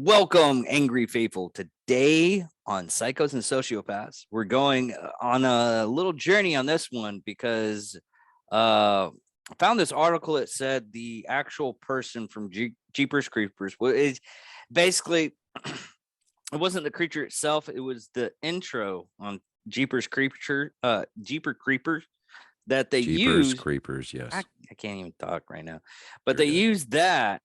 Welcome, Angry Faithful. Today on Psychos and Sociopaths, we're going on a little journey on this one because I found this article that said the actual person from Jeepers Creepers is basically, it wasn't the creature itself, it was the intro on Jeepers Creepers that they Jeepers used. Creepers, yes. I can't even talk right now, but they used that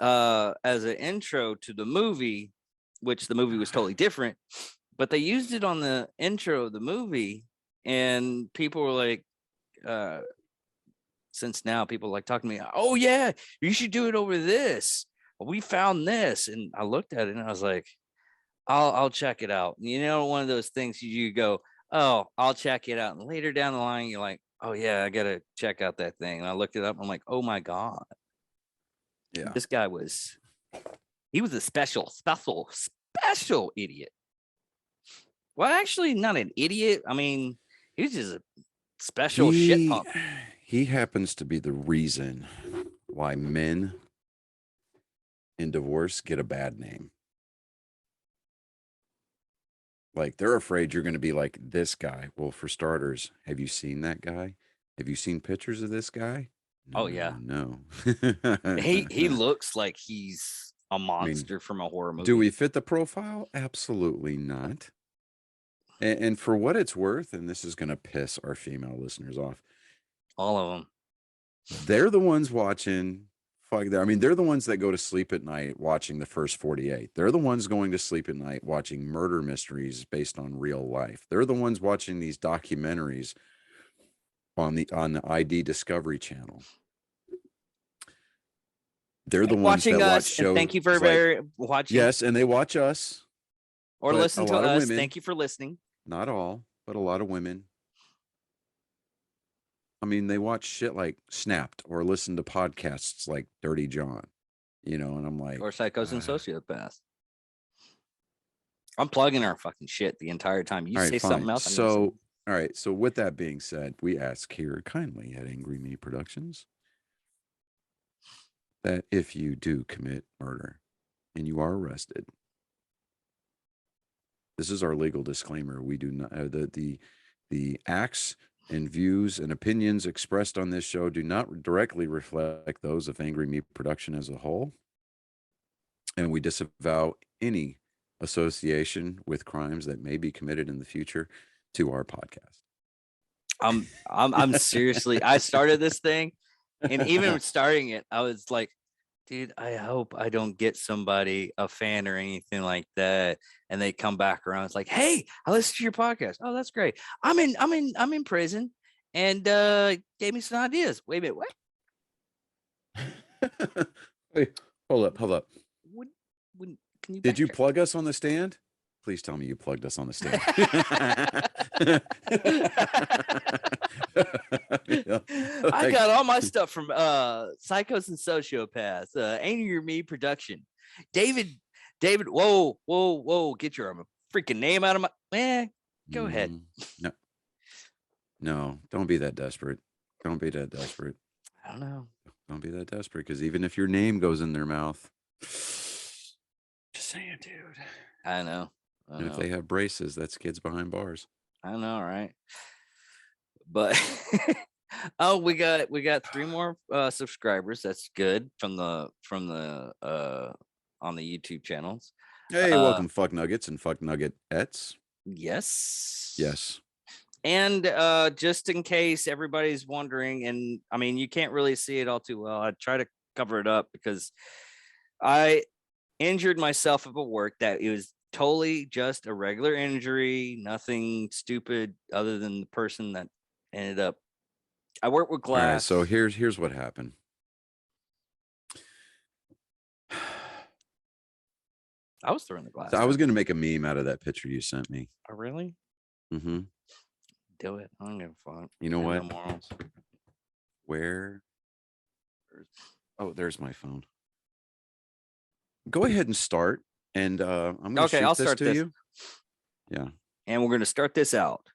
as an intro to the movie, which the movie was totally different, but they used it on the intro of the movie, and people were like, since now people like talking to me, oh yeah, you should do it over this, we found this. And I looked at it and I was like, I'll check it out. You know, one of those things you go, oh, I'll check it out, and later down the line you're like, oh yeah, I gotta check out that thing. And I looked it up, I'm like, oh my god. Yeah, this guy was a special idiot. Well, actually, not an idiot. I mean, he was just a special shit pump. He happens to be the reason why men in divorce get a bad name. Like, they're afraid you're going to be like this guy. Well, for starters, have you seen that guy? Have you seen pictures of this guy? No, oh yeah, no. he looks like he's a monster from a horror movie. Do we fit the profile? Absolutely not. And for what it's worth, and this is going to piss our female listeners off, all of them, they're the ones watching. They're the ones that go to sleep at night watching The First 48. They're the ones going to sleep at night watching murder mysteries based on real life. They're the ones watching these documentaries on the ID Discovery Channel. They're the ones that watch shows. Thank you for watching. Yes, and they watch us or listen to us. Women, thank you for listening. Not all, but a lot of women. I mean, they watch shit like Snapped or listen to podcasts like Dirty John, and I'm like, or Psychos and Sociopaths. I'm plugging our fucking shit the entire time. You say something else. So, all right. So with that being said, we ask here kindly at Angry Me Productions that if you do commit murder and you are arrested, this is our legal disclaimer. We do not the acts and views and opinions expressed on this show do not directly reflect those of Angry Me Production as a whole, and we disavow any association with crimes that may be committed in the future to our podcast. I'm seriously, I started this thing, and even starting it, I was like, dude, I hope I don't get somebody, a fan or anything like that, and they come back around. It's like, hey, I listened to your podcast. Oh, that's great. I'm in prison, and gave me some ideas. Wait a minute, what? Wait, hold up. Did you plug us on the stand? Please tell me you plugged us on the stand. I got all my stuff from Psychos and Sociopaths, Angry Me Production. David, whoa, get your freaking name out of my go ahead. No, don't be that desperate. I don't know. Don't be that desperate, because even if your name goes in their mouth, just saying, dude. I know. And if they have braces, that's kids behind bars. I know, right? But oh, we got 3 more subscribers. That's good from the on the YouTube channels. Hey, welcome, Fuck Nuggets and Fuck Nugget-ettes. Yes. And just in case everybody's wondering, and I mean, you can't really see it all too well, I try to cover it up because I injured myself at work. That it was totally just a regular injury, nothing stupid other than the person that ended up. I work with glass. All right, so here's what happened. I was throwing the glass. So I was going to make a meme out of that picture you sent me. Oh, really? Mm-hmm. Do it. I don't give a fuck. You know what? Where? Oh, there's my phone. Go ahead and start. And I'm going to shoot this to you. Yeah. And we're going to start this out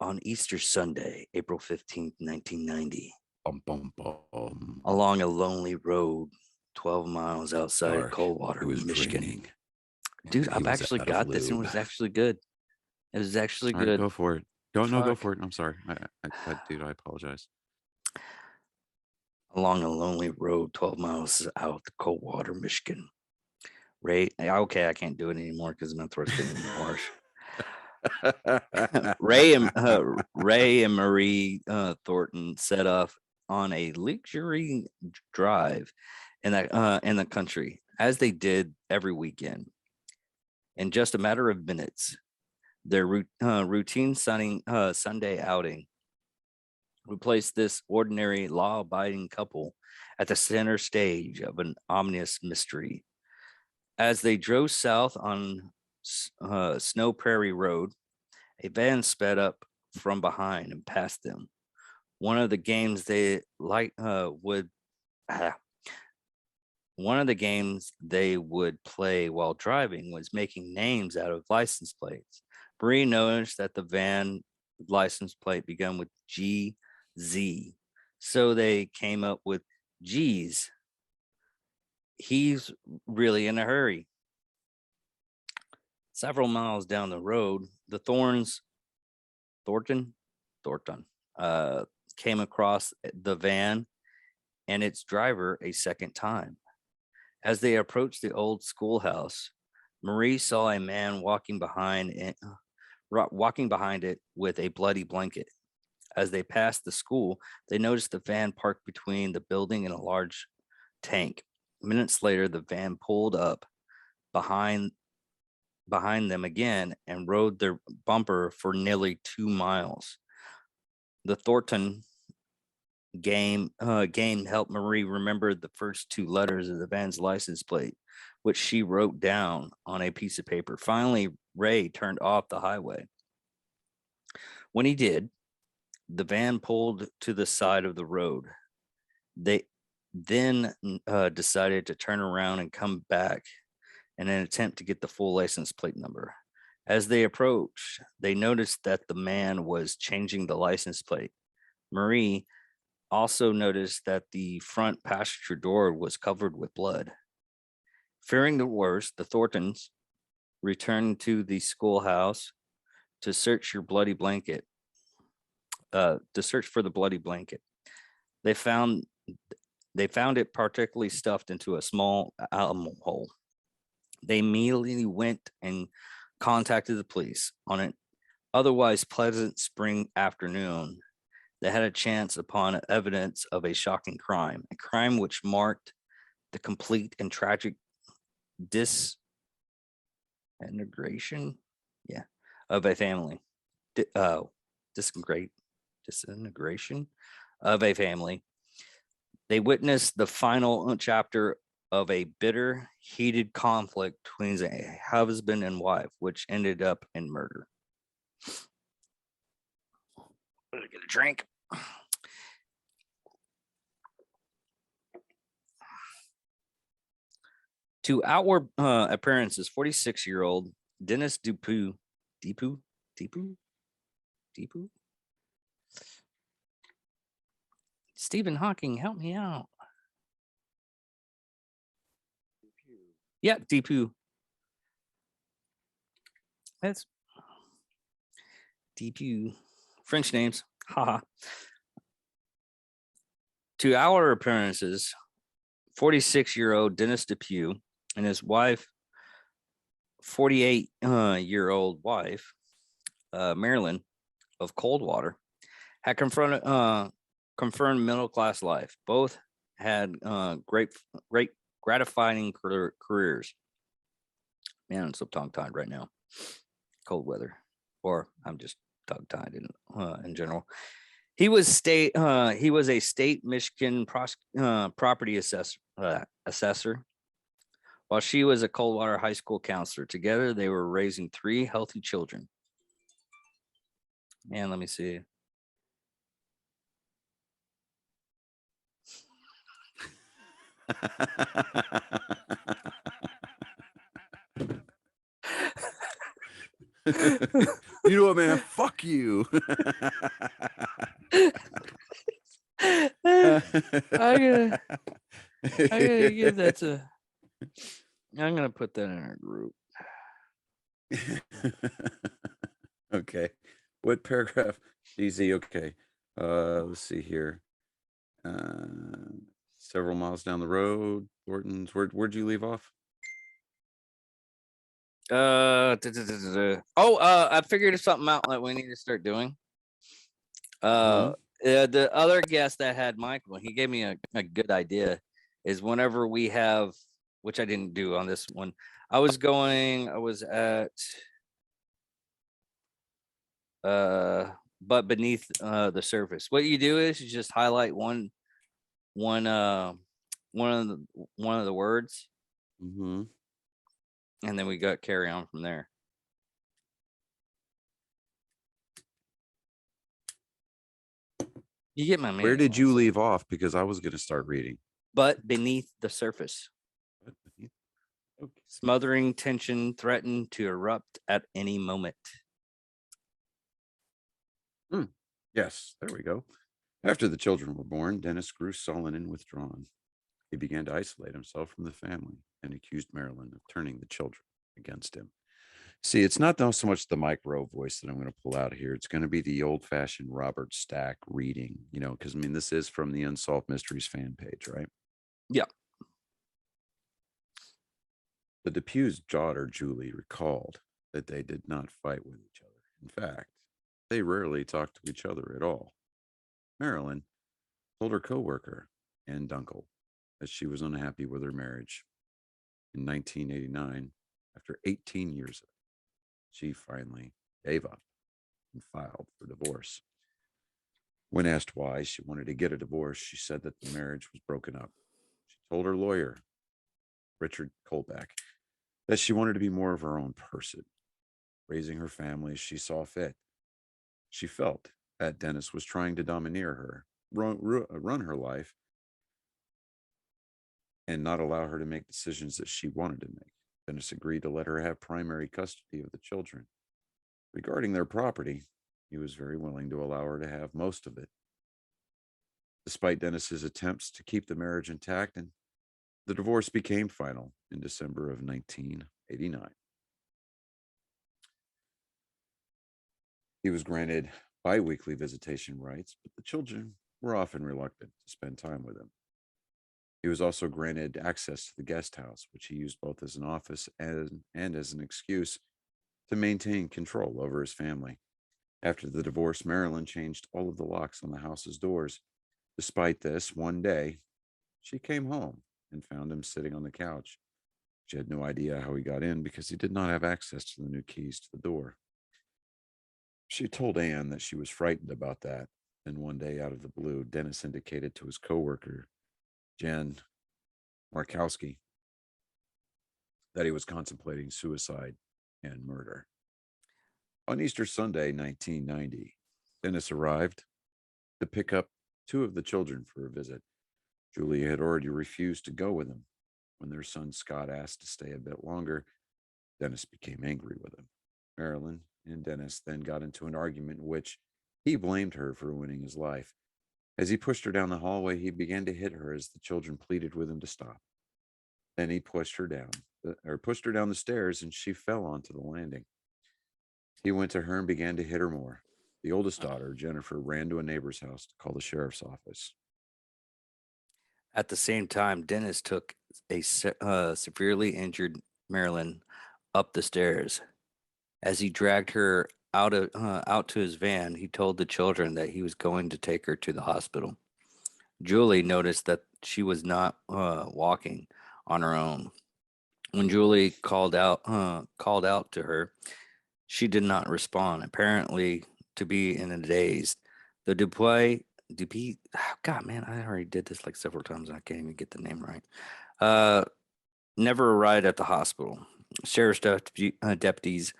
on Easter Sunday, April 15th, 1990. Bum, bum, bum. Along a lonely road 12 miles outside Dark. Coldwater, It was Michigan. draining. Dude, He I've was actually out of got this and it lube. was actually good. It was actually All right, good. go for it. Go Fuck. for it. I'm sorry. Dude, I apologize. Along a lonely road 12 miles out of Coldwater, Michigan. Ray, okay, I can't do it anymore because my throat's getting harsh. Ray and Marie Thornton set off on a leisurely drive in the country, as they did every weekend. In just a matter of minutes, their routine Sunday outing replaced this ordinary law-abiding couple at the center stage of an ominous mystery. As they drove south on Snow Prairie Road, a van sped up from behind and past them. One of the games they would play while driving was making names out of license plates. Marie noticed that the van license plate began with GZ, so they came up with G's. He's really in a hurry. Several miles down the road, the Thornton, came across the van and its driver a second time. As they approached the old schoolhouse, Marie saw a man walking behind it with a bloody blanket. As they passed the school, they noticed the van parked between the building and a large tank. Minutes later, the van pulled up behind them again and rode their bumper for nearly 2 miles. The Thornton game helped Marie remember the first 2 letters of the van's license plate, which she wrote down on a piece of paper. Finally, Ray turned off the highway. When he did, the van pulled to the side of the road. They then decided to turn around and come back in an attempt to get the full license plate number. As they approached, they noticed that the man was changing the license plate. Marie also noticed that the front passenger door was covered with blood. Fearing the worst, the Thorntons returned to the schoolhouse to search for the bloody blanket. They found it particularly stuffed into a small animal hole. They immediately went and contacted the police. On an otherwise pleasant spring afternoon, they had a chance upon evidence of a shocking crime, a crime which marked the complete and tragic disintegration of a family. Disintegration of a family. They witnessed the final chapter of a bitter, heated conflict between a husband and wife, which ended up in murder. Let me get a drink. To outward appearances, 46-year-old Dennis DePue. Stephen Hawking, help me out. Yeah, DePue. That's DePue. French names. Haha. To our appearances, 46-year-old Dennis DePue and his wife, 48-year-old wife, Marilyn of Coldwater, had confirmed middle-class life. Both had great gratifying careers. Man, I'm so tongue-tied right now. Cold weather, or I'm just tongue-tied in general. He was a state Michigan property assessor, while she was a Coldwater High School counselor. Together, they were raising 3 healthy children. Man, let me see. You know what, man? Fuck you. I gotta I gotta give that to. I'm gonna put that in our group. Okay. What paragraph? DZ, okay. Let's see here. Several miles down the road, Thornton's. Where'd you leave off? I figured something out that we need to start doing. The other guest that had Michael, he gave me a good idea. Is whenever we have, which I didn't do on this one. I was at but beneath the surface. What you do is you just highlight one of the words, Mm-hmm. and then we got carry on from there. You get my man. Where did you leave off? Because I was going to start reading. But beneath the surface. Okay. Smothering tension threatened to erupt at any moment. Yes, there we go. After the children were born, Dennis grew sullen and withdrawn. He began to isolate himself from the family and accused Marilyn of turning the children against him. See, it's not so much the Mike Rowe voice that I'm going to pull out here. It's going to be the old-fashioned Robert Stack reading, because, this is from the Unsolved Mysteries fan page, right? Yeah. The DePue's daughter, Julie, recalled that they did not fight with each other. In fact, they rarely talked to each other at all. Marilyn told her co-worker, Ann Dunkel, that she was unhappy with her marriage. In 1989, after 18 years of it, she finally gave up and filed for divorce. When asked why she wanted to get a divorce, she said that the marriage was broken up. She told her lawyer, Richard Colbeck, that she wanted to be more of her own person, raising her family as she saw fit. She felt that Dennis was trying to domineer her, run her life, and not allow her to make decisions that she wanted to make. Dennis agreed to let her have primary custody of the children. Regarding their property, he was very willing to allow her to have most of it. Despite Dennis's attempts to keep the marriage intact, and the divorce became final in December of 1989. He was granted bi-weekly visitation rights, but the children were often reluctant to spend time with him. He was also granted access to the guest house, which he used both as an office and as an excuse to maintain control over his family. After the divorce, Marilyn changed all of the locks on the house's doors. Despite this, one day, she came home and found him sitting on the couch. She had no idea how he got in because he did not have access to the new keys to the door. She told Anne that she was frightened about that. And one day, out of the blue, Dennis indicated to his coworker, Jen Markowski, that he was contemplating suicide and murder. On Easter Sunday, 1990, Dennis arrived to pick up two of the children for a visit. Julia had already refused to go with him. When their son Scott asked to stay a bit longer, Dennis became angry with him. Marilyn and Dennis then got into an argument in which he blamed her for ruining his life. As he pushed her down the hallway, he began to hit her as the children pleaded with him to stop. Then he pushed her down the stairs, and she fell onto the landing. He went to her and began to hit her more. The oldest daughter, Jennifer, ran to a neighbor's house to call the sheriff's office. At the same time, Dennis took a severely injured Marilyn up the stairs. As he dragged her out to his van, he told the children that he was going to take her to the hospital. Julie noticed that she was not walking on her own. When Julie called out to her, she did not respond, apparently to be in a daze. The DePue, God, man, I already did this like several times. I can't even get the name right. Never arrived at the hospital. Sheriff's deputies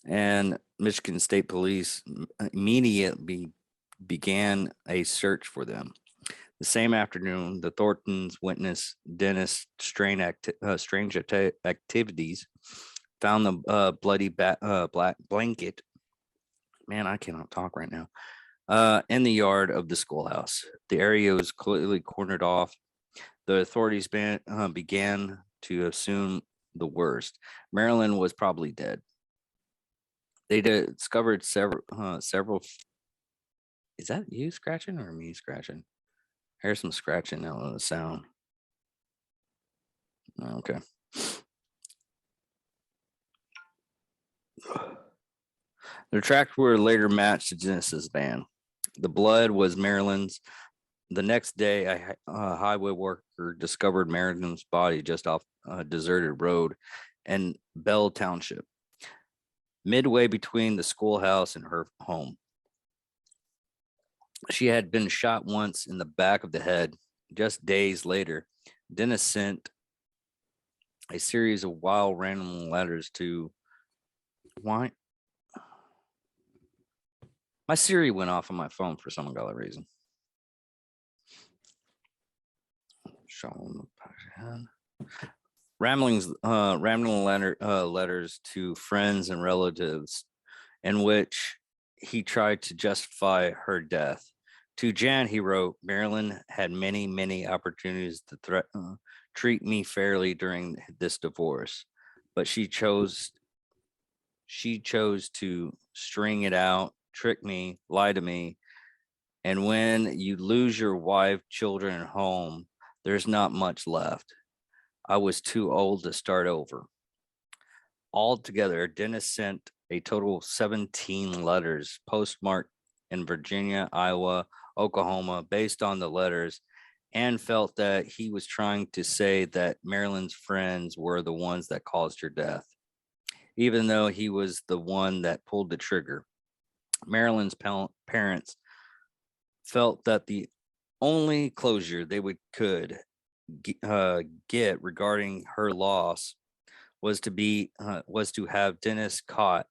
and Michigan State Police immediately began a search for them. The same afternoon, the Thorntons witnessed Dennis' strange activities, found the bloody black blanket. Man, I cannot talk right now. In the yard of the schoolhouse. The area was clearly cornered off. The authorities began to assume the worst. Marilyn was probably dead. They discovered several. Is that you scratching or me scratching? Here's some scratching out of the sound. Okay. Their tracks were later matched to Genesis' van. The blood was Marilyn's. The next day, a highway worker discovered Marilyn's body just off a deserted road in Bell Township, midway between the schoolhouse and her home. She had been shot once in the back of the head. Just days later, Dennis sent a series of wild random letters to why my Siri went off on my phone for some ungodly reason. Rambling letters to friends and relatives in which he tried to justify her death. To Jan, he wrote, Marilyn had many, many opportunities to treat me fairly during this divorce, but she chose to string it out, trick me, lie to me. And when you lose your wife, children, and home, there's not much left. I was too old to start over. Altogether, Dennis sent a total of 17 letters postmarked in Virginia, Iowa, Oklahoma, based on the letters, and felt that he was trying to say that Marilyn's friends were the ones that caused her death, even though he was the one that pulled the trigger. Marilyn's parents felt that the only closure they could get regarding her loss was to have Dennis caught.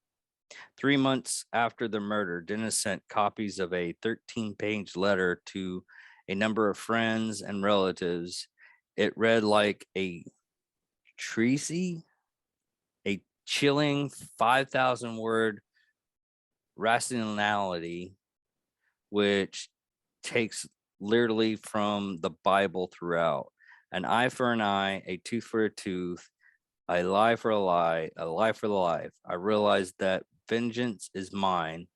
3 months after the murder, Dennis sent copies of a 13-page letter to a number of friends and relatives. It read like a treaty, a chilling 5,000-word rationality, which takes literally from the Bible throughout. An eye for an eye, a tooth for a tooth, a lie for a lie, a life for the life. I realize that vengeance is mine,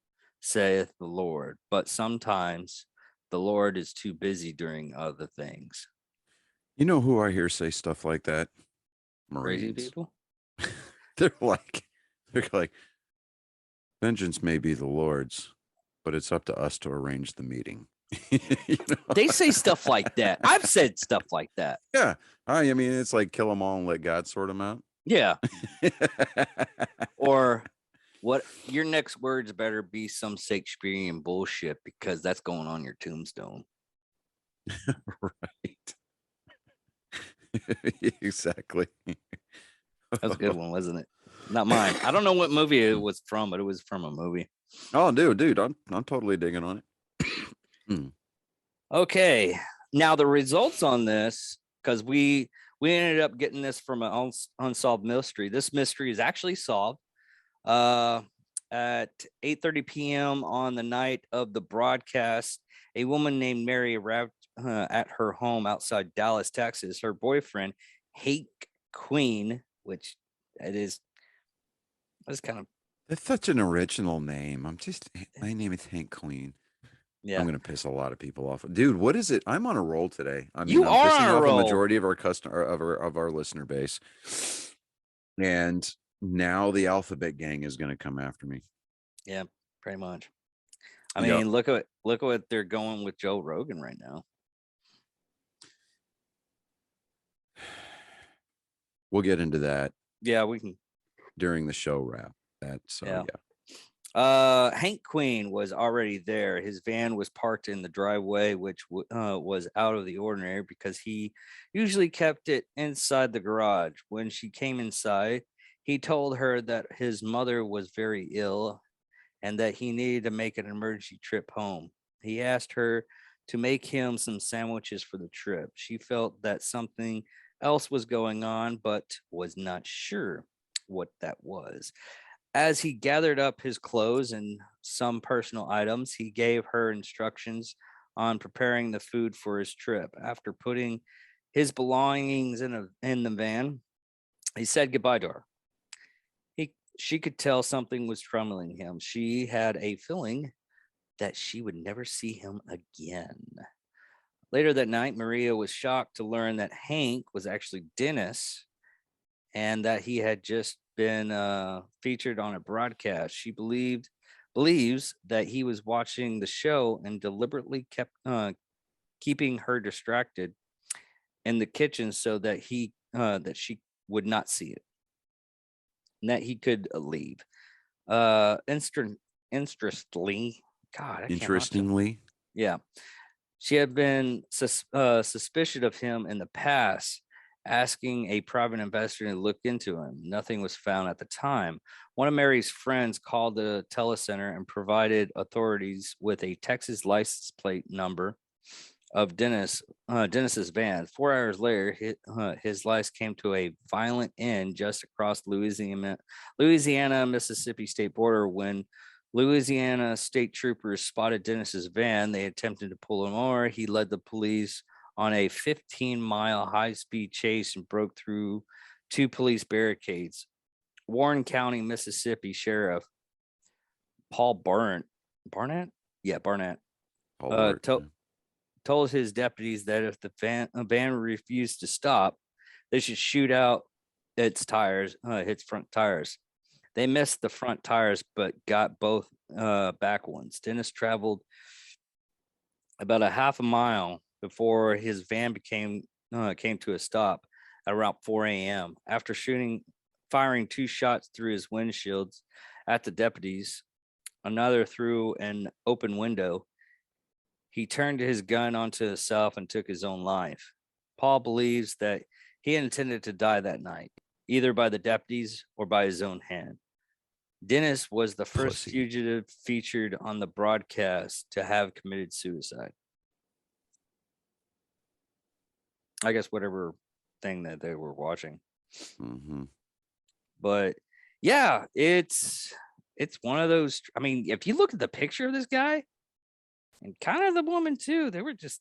saith the Lord, but sometimes the Lord is too busy doing other things. You know who I hear say stuff like that? Crazy Marines. people? They're like, vengeance may be the Lord's, but it's up to us to arrange the meeting. You know? They say stuff like that. I've said stuff like that. Yeah. I mean, it's like kill them all and let God sort them out. Yeah. Or what your next words better be some Shakespearean bullshit because that's going on your tombstone. Right. Exactly. That was a good one, wasn't it? Not mine. I don't know what movie it was from, but it was from a movie. Oh, dude, I'm totally digging on it. Okay. Now the results on this, because we ended up getting this from an unsolved mystery. This mystery is actually solved. At 8:30 p.m. on the night of the broadcast, a woman named Mary arrived at her home outside Dallas, Texas. Her boyfriend, Hank Queen, which it is, that's kind of, That's such an original name. My name is Hank Queen. yeah. I'm going to piss a lot of people off. Dude, what is it? I'm on a roll today. I mean, You I'm are pissing on a off roll. a majority of our customer of our listener base. And now the alphabet gang is going to come after me. Yeah, pretty much. I mean, look at what they're going with Joe Rogan right now. We'll get into that. Yeah, we can during the show wrap. Yeah. Hank Queen was already there. His van was parked in the driveway, which was out of the ordinary because he usually kept it inside the garage. When she came inside, he told her that his mother was very ill and that he needed to make an emergency trip home. He asked her to make him some sandwiches for the trip. She felt that something else was going on, but was not sure what that was. As he gathered up his clothes and some personal items, he gave her instructions on preparing the food for his trip. After putting his belongings in the van. He said goodbye to her. She could tell something was troubling him. She had a feeling that she would never see him again. Later that night, Maria was shocked to learn that Hank was actually Dennis and that he had just been featured on a broadcast. She believes that he was watching the show and deliberately kept keeping her distracted in the kitchen so that she would not see it and that he could leave. Interestingly, God, I cannot. Interestingly, Yeah, she had been suspicious of him in the past, asking a private investigator to look into him. Nothing was found at the time. One of Mary's friends called the telecenter and provided authorities with a Texas license plate number of Dennis's van. 4 hours later, his life came to a violent end just across Louisiana Mississippi state border when Louisiana state troopers spotted Dennis's van. They attempted to pull him over. He led the police on a 15-mile high-speed chase and broke through 2 police barricades. Warren County, Mississippi Sheriff Paul Barnett, Paul Bart, told his deputies that if the van refused to stop, they should shoot out its front tires. They missed the front tires, but got both back ones. Dennis traveled about a half a mile before his van came to a stop at around 4 a.m. After firing 2 shots through his windshields at the deputies, another through an open window, he turned his gun onto himself and took his own life. Paul believes that he intended to die that night, either by the deputies or by his own hand. Dennis was the first fugitive featured on the broadcast to have committed suicide. I guess whatever thing that they were watching. Mm-hmm. But yeah, it's one of those. I mean, if you look at the picture of this guy and kind of the woman too, they were just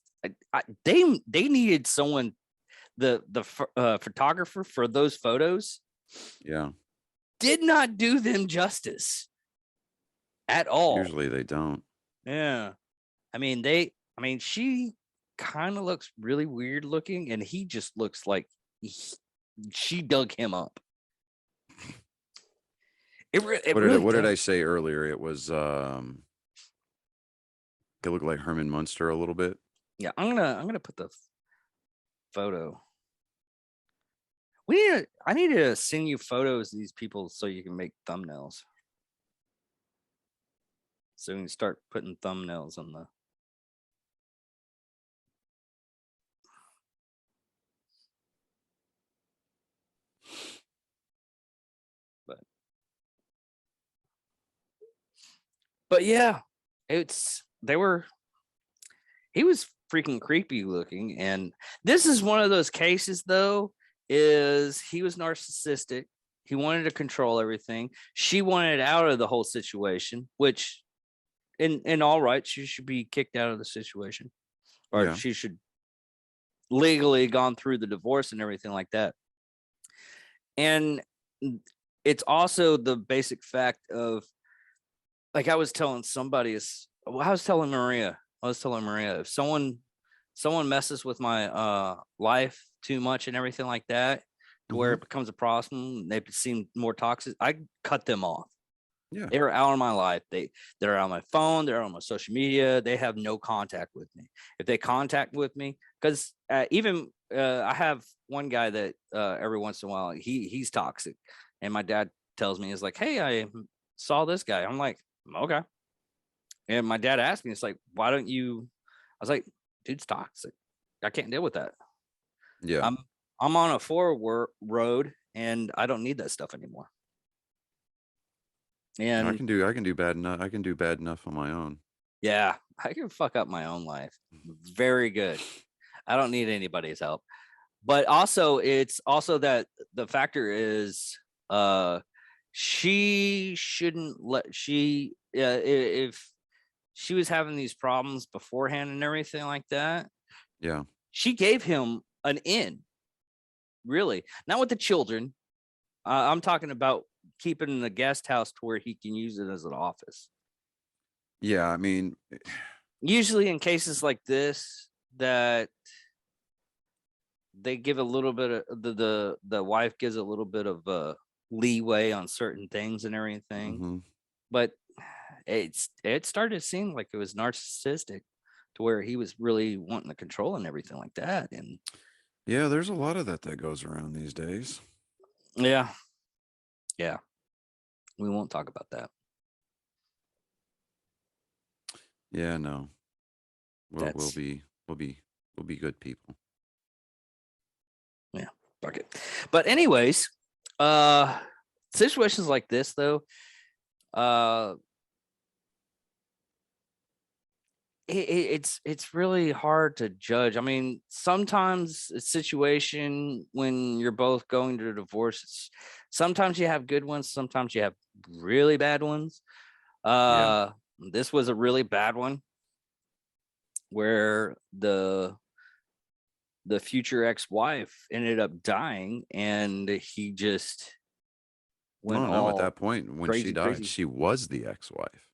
they needed someone, the photographer for those photos. Yeah. Did not do them justice at all. Usually they don't. Yeah. I mean, she kind of looks really weird looking, and he just looks like she dug him up. What did I say earlier? It was it looked like Herman Munster a little bit. Yeah, I'm gonna put the photo. I need to send you photos of these people so you can make thumbnails. So we can start putting thumbnails on the. But yeah, he was freaking creepy looking. And this is one of those cases though, is he was narcissistic. He wanted to control everything. She wanted out of the whole situation, which in all right, she should be kicked out of the situation. Or she should legally gone through the divorce and everything like that. And it's also the basic fact of, like I was telling Maria, if someone messes with my life too much and everything like that, to where it becomes a problem, they seem more toxic, I cut them off. Yeah, they're out of my life. They're on my phone. They're on my social media. They have no contact with me. If they contact with me, because even I have one guy that every once in a while he's toxic, and my dad tells me, he's like, "Hey, I saw this guy." I'm like, "Okay." And my dad asked me, it's like, "Why don't you?" I was like, "Dude's toxic. I can't deal with that." Yeah, I'm on a forward road, and I don't need that stuff anymore. And I can do bad enough. I can do bad enough on my own. Yeah, I can fuck up my own life. Very good. I don't need anybody's help. But also, it's also that the factor is she shouldn't if she was having these problems beforehand and everything like that. Yeah. She gave him an inn, really, not with the children. I'm talking about keeping the guest house to where he can use it as an office. Yeah, I mean, Usually in cases like this, that they give a little bit of the wife gives a little bit of leeway on certain things and everything, mhm. but it started to seem like it was narcissistic to where he was really wanting to control and everything like that. And Yeah, there's a lot of that goes around these days. yeah, yeah, we won't talk about that. Yeah, no. We'll we'll That's be we'll be we'll be good people. yeah, fuck it. But anyways, uh situations like this though, uh it's really hard to judge. I mean, sometimes a situation when you're both going to a divorce, sometimes you have good ones, sometimes you have really bad ones. Yeah. Uh, this was a really bad one where the future ex-wife ended up dying, and he just went No, no, at all that point when she crazy, died, crazy. she was the ex-wife.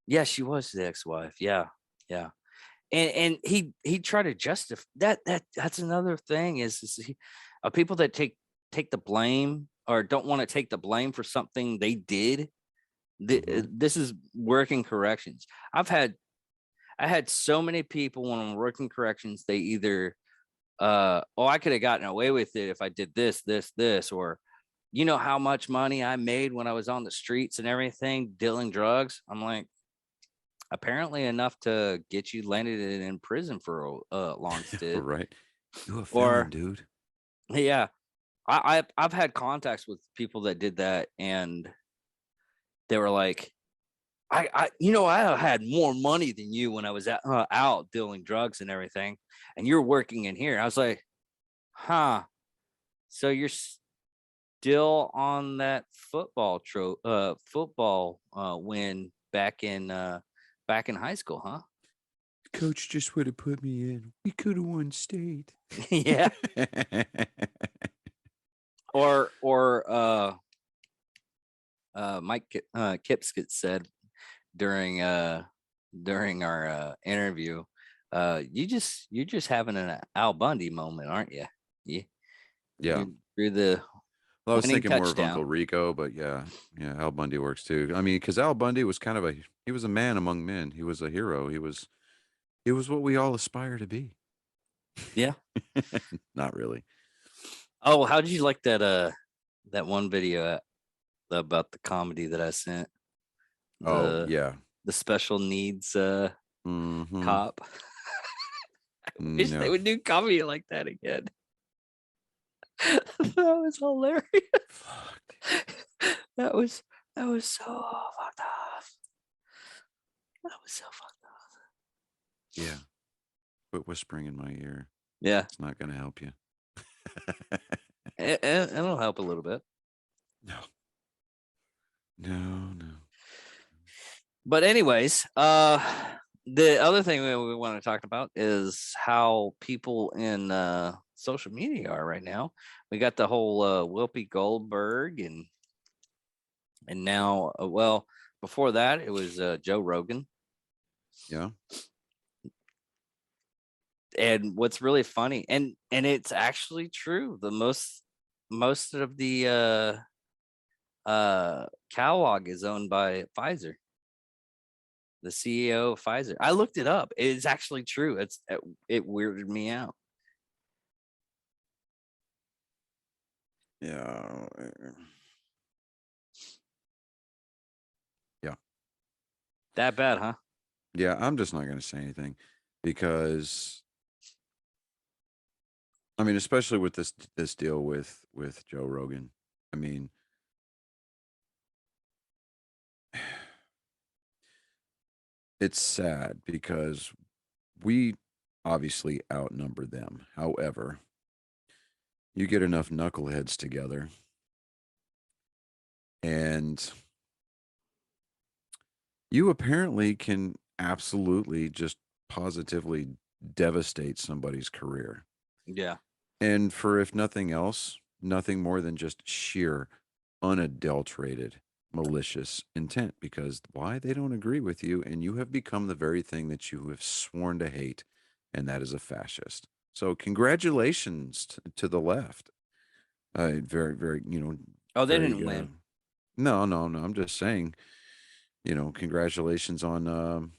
Yeah, she was the ex-wife. Yeah, yeah. And he tried to justify that's another thing is people that take the blame or don't want to take the blame for something they did. Mhm. This is working corrections. I had so many people when I'm working corrections, they either oh, I could have gotten away with it if I did this, or you know how much money I made when I was on the streets and everything dealing drugs. I'm like, apparently enough to get you landed in prison for a long stint. Right. You a felon, Or dude. yeah, I've had contacts with people that did that, and they were like, I had more money than you when I was out dealing drugs and everything, and you're working in here. I was like, huh? So you're still on that football win back in high school, huh? Coach just would have put me in. We could have won state. Yeah. Or Mike Kipskett said during during our interview, you're just having an Al Bundy moment, aren't you? You Yeah. you threw the Well, I was winning thinking more of Uncle touchdown. Rico, but yeah, yeah, Al Bundy works too. I mean, because Al Bundy was kind of he was a man among men. He was a hero. He was what we all aspire to be. Yeah. Not really. Oh, how did you like that one video about the comedy that I sent? Oh The yeah. the special needs Mm-hmm. cop. Wish they No. would do comedy like that again. That was hilarious. Fuck. That was that was so fucked up. That was so fucked up. Yeah. Quit whispering in my ear. Yeah, It's not going to help you. it'll help a little bit. No. No. No. But anyways, the other thing we want to talk about is how people in social media are right now. We got the whole Whoopi Goldberg, and now well, before that it was Joe Rogan. Yeah. And what's really funny, and it's actually true, the most of the catalog is owned by Pfizer, the CEO of Pfizer. I looked it up. It's actually true. It weirded me out. Yeah. Yeah. That bad, huh? Yeah. I'm just not going to say anything because I mean, especially with this deal with Joe Rogan. I mean, it's sad because we obviously outnumber them. However, you get enough knuckleheads together and you apparently can absolutely just positively devastate somebody's career. Yeah. And for, if nothing else, nothing more than just sheer, unadulterated, malicious intent. Because why? They don't agree with you, and you have become the very thing that you have sworn to hate, and that is a fascist. So, congratulations to the left. Very, very, Oh, they very. didn't win. No, no, no. I'm just saying, congratulations on,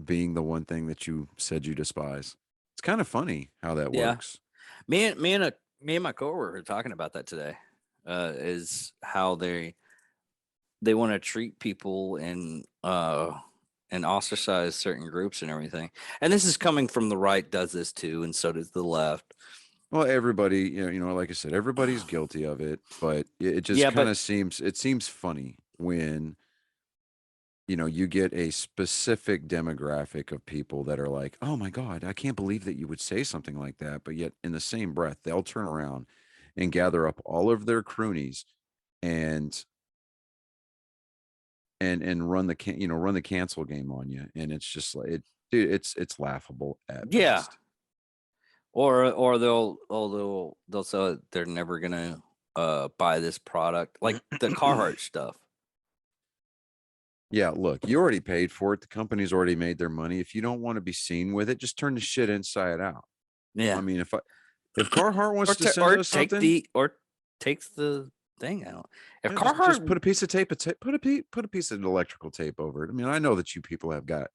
being the one thing that you said you despise. It's kind of funny how that Yeah. works. Me and my coworker were talking about that today. Is how they want to treat people and ostracize certain groups and everything. And this is coming from the right does this too, and so does the left. Well, everybody, like I said, everybody's guilty of it, but it just Yeah, kind but of seems funny when, you get a specific demographic of people that are like, oh my God, I can't believe that you would say something like that. But yet in the same breath, they'll turn around and gather up all of their croonies and run run the cancel game on you. And it's just like dude, it's laughable at yeah, best. or they'll say they're never gonna buy this product, like the Carhartt stuff. Yeah, look, you already paid for it. The company's already made their money. If you don't want to be seen with it, just turn the shit inside out. I Yeah, mean, if Carhartt or wants to send us something, takes the thing out. If yeah, just Carhartt, put a piece of tape, put a piece of electrical tape over it. I mean, I know that you people have got.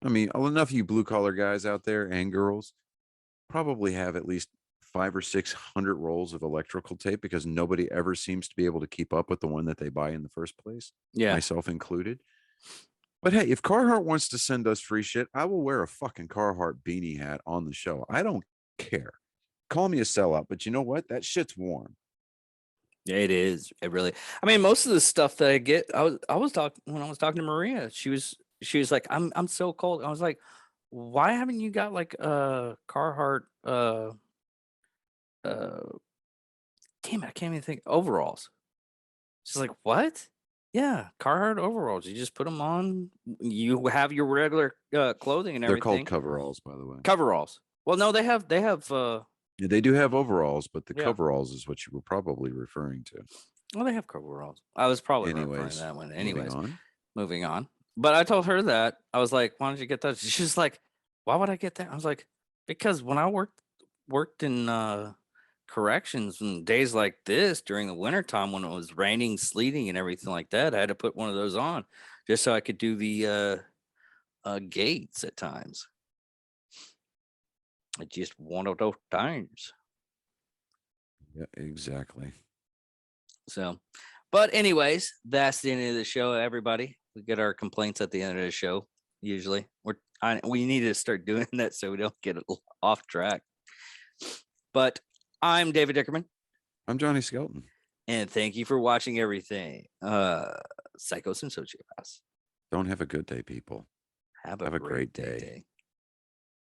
I mean, enough of you blue collar guys out there and girls probably have at least 500 or 600 rolls of electrical tape because nobody ever seems to be able to keep up with the one that they buy in the first place, yeah, myself included. But hey, if Carhartt wants to send us free shit, I will wear a fucking Carhartt beanie hat on the show. I don't care. Call me a sellout, but you know what? That shit's warm. it is. It really. I mean, most of the stuff that I get, I was talking when I was talking to Maria. She was like, I'm so cold. I was like, why haven't you got like Carhartt uh damn it, I can't even think overalls. She's like, what? Yeah, Carhartt overalls. You just put them on. You have your regular clothing and They're called everything. coveralls, by the way. Coveralls. Well, no, they have Yeah, they do have overalls, but the yeah. coveralls is what you were probably referring to. Well, they have coveralls. I was probably referring to Anyways, that one. moving Anyways, on. moving on. But I told her that. I was like, why don't you get that? She's like, why would I get that? I was like, because when I worked in corrections and days like this during the wintertime when it was raining, sleeting, and everything like that, I had to put one of those on just so I could do the gates at times. It's just one of those times. Yeah, exactly. So, but anyways, that's the end of the show, everybody. We get our complaints at the end of the show. Usually, we need to start doing that so we don't get off track. But I'm David Dickerman, I'm Johnny Skelton. and thank you for watching everything. Psychos and Sociopaths. Don't have a good day, people. Have Have a great great day. day.